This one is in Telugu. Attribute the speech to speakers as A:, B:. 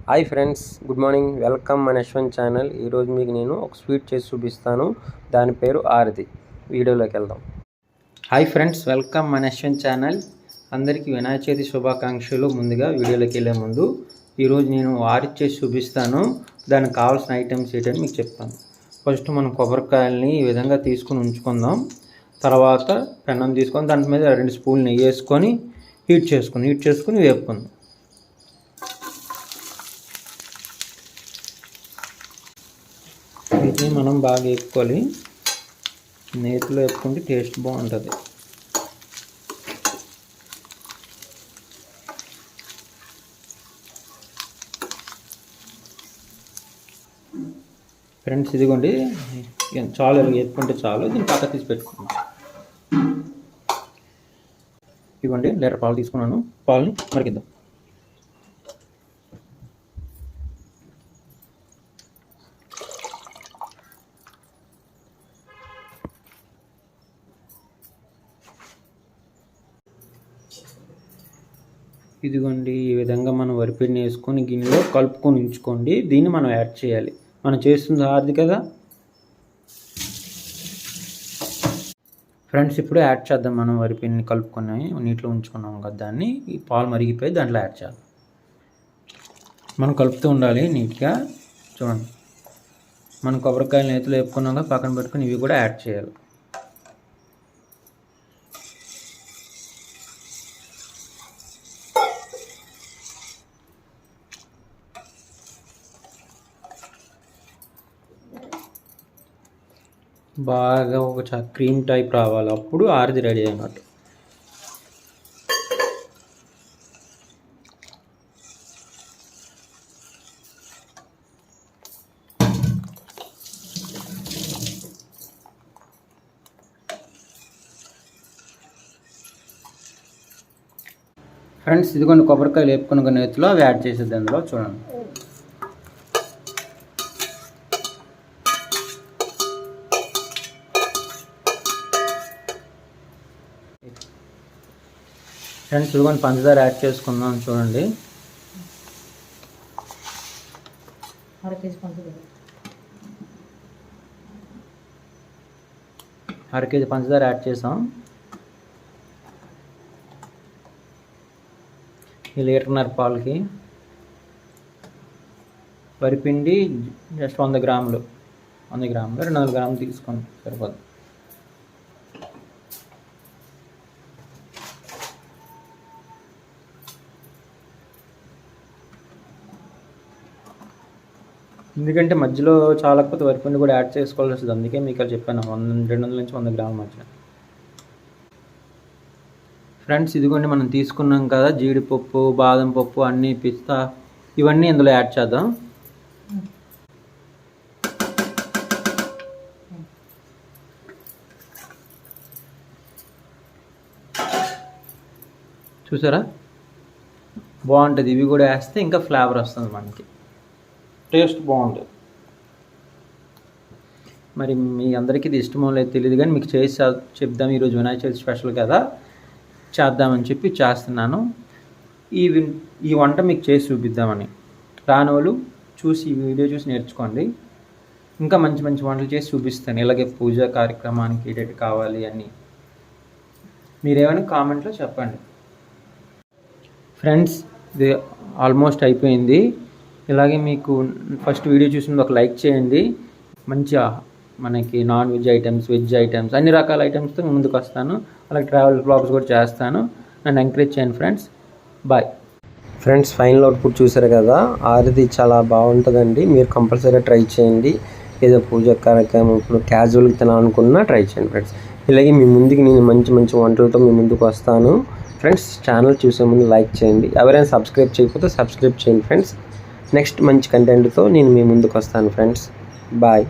A: Hi friends, good morning. Welcome మన యశ్వంత్ ఛానల్. ఈరోజు మీకు నేను ఒక స్వీట్ చేసి చూపిస్తాను. దాని పేరు ఆరతి. వీడియోలోకి వెళ్దాం. హాయ్ ఫ్రెండ్స్, వెల్కమ్ మన యశ్వంత్ ఛానల్. అందరికీ వినాయక చవితి శుభాకాంక్షలు. ముందుగా వీడియోలోకి వెళ్ళే ముందు ఈరోజు నేను ఆరతి చేసి చూపిస్తాను. దానికి కావాల్సిన ఐటమ్స్ ఏంటని మీకు చెప్తాను. ఫస్ట్ మనం కొబ్బరికాయలని ఈ విధంగా తీసుకొని ఉంచుకుందాం. తర్వాత పెన్నం తీసుకొని దాని మీద 2 స్పూన్లు నెయ్యి వేసుకొని హీట్ చేసుకొని వేపుకుందాం. వీటిని మనం బాగా వేపుకోవాలి. నేతిలో వేపుకుంటే టేస్ట్ బాగుంటుంది. ఫ్రెండ్స్, ఇదిగోండి చాలు, వేపుకుంటే చాలు. దీన్ని పక్క తీసి పెట్టుకోండి. ఇదిగోండి లీటర్ పాలు తీసుకున్నాను. పాలని మరిగిద్దాం. ఇదిగోండి ఈ విధంగా మనం వరిపిండిని వేసుకొని గిన్నెలో కలుపుకొని ఉంచుకోండి. దీన్ని మనం యాడ్ చేయాలి. మనం చేస్తుంది ఆరతి కదా ఫ్రెండ్స్. ఇప్పుడు యాడ్ చేద్దాం. మనం వరిపిండిని కలుపుకొని నీటిలో ఉంచుకున్నాం కదా, దాన్ని ఈ పాలు మరిగిపోయి దాంట్లో యాడ్ చేద్దాం. మనం కలుపుతూ ఉండాలి నీట్గా. చూడండి, మనం కొబ్బరికాయలు నేతిలో వేపుకున్నాం కదా, పక్కన పెట్టుకొని ఇవి కూడా యాడ్ చేయాలి. బాగా ఒక క్రీమ్ టైప్ రావాలి, అప్పుడు ఆరతి రెడీ అయినట్టు. ఫ్రెండ్స్, ఇదిగోండి కొబ్బరికాయలు వేపుకున్న నేతిలో అవి యాడ్ చేసేది అందులో. చూడండి, ఫ్రెండ్స్ ఇదిగోండి పంచదార యాడ్ చేసుకుందాం. చూడండి, అర కేజీ పంచదార యాడ్ చేసాం. ఈ 1.5 లీటర్ పాలకి వరిపిండి జస్ట్ 100 గ్రాములు 200 గ్రాములు తీసుకోండి, సరిపోదు. ఎందుకంటే మధ్యలో చాలకపోతే వరిపిండి కూడా యాడ్ చేసుకోవాల్సి వస్తుంది. అందుకే మీకు చెప్పాను 200 నుంచి 100 గ్రాముల మధ్య. ఫ్రెండ్స్, ఇదిగోండి మనం తీసుకున్నాం కదా జీడిపప్పు, బాదం పప్పు, అన్నీ పిస్తా, ఇవన్నీ ఇందులో యాడ్ చేద్దాం. చూసారా, బాగుంటుంది. ఇవి కూడా వేస్తే ఇంకా ఫ్లేవర్ వస్తుంది, మనకి టేస్ట్ బాగుంటుంది. మరి మీ అందరికీ ఇది ఇష్టమో లేదు తెలియదు, కానీ మీకు చేసి చెప్దాం. ఈరోజు వినాయక చవితి స్పెషల్ కదా, చేద్దామని చెప్పి చేస్తున్నాను. ఈ వంట మీకు చేసి చూపిద్దామని. రాని వాళ్ళు చూసి ఈ వీడియో చూసి నేర్చుకోండి. ఇంకా మంచి మంచి వంటలు చేసి చూపిస్తాను. ఇలాగే పూజా కార్యక్రమానికి ఏదైతే కావాలి అన్నీ మీరేమైనా కామెంట్లో చెప్పండి. ఫ్రెండ్స్, ఇది ఆల్మోస్ట్ అయిపోయింది. ఇలాగే మీకు ఫస్ట్ వీడియో చూసినది ఒక లైక్ చేయండి. మంచిగా మనకి non veg items, veg items, అన్ని రకాల ఐటమ్స్తో ముందుకు వస్తాను. అలాగే ట్రావెల్ బ్లాగ్స్ కూడా చేస్తాను. నన్ను ఎంకరేజ్ చేయండి friends. Bye friends. Final output చూసారు కదా, ఆరతి చాలా బాగుంటుందండి. మీరు కంపల్సరీగా ట్రై చేయండి. ఏదో పూజ కార్యక్రమం ఇప్పుడు క్యాజువల్గా తినాలనుకున్నా ట్రై చేయండి ఫ్రెండ్స్. ఇలాగే మీ ముందుకి నేను మంచి మంచి వంటలతో మీ ముందుకు వస్తాను ఫ్రెండ్స్. ఛానల్ చూసే ముందు లైక్ చేయండి. ఎవరైనా సబ్స్క్రైబ్ చేయకపోతే సబ్స్క్రైబ్ చేయండి ఫ్రెండ్స్. నెక్స్ట్ మంచి కంటెంట్తో నేను మీ ముందుకు వస్తాను ఫ్రెండ్స్. బాయ్.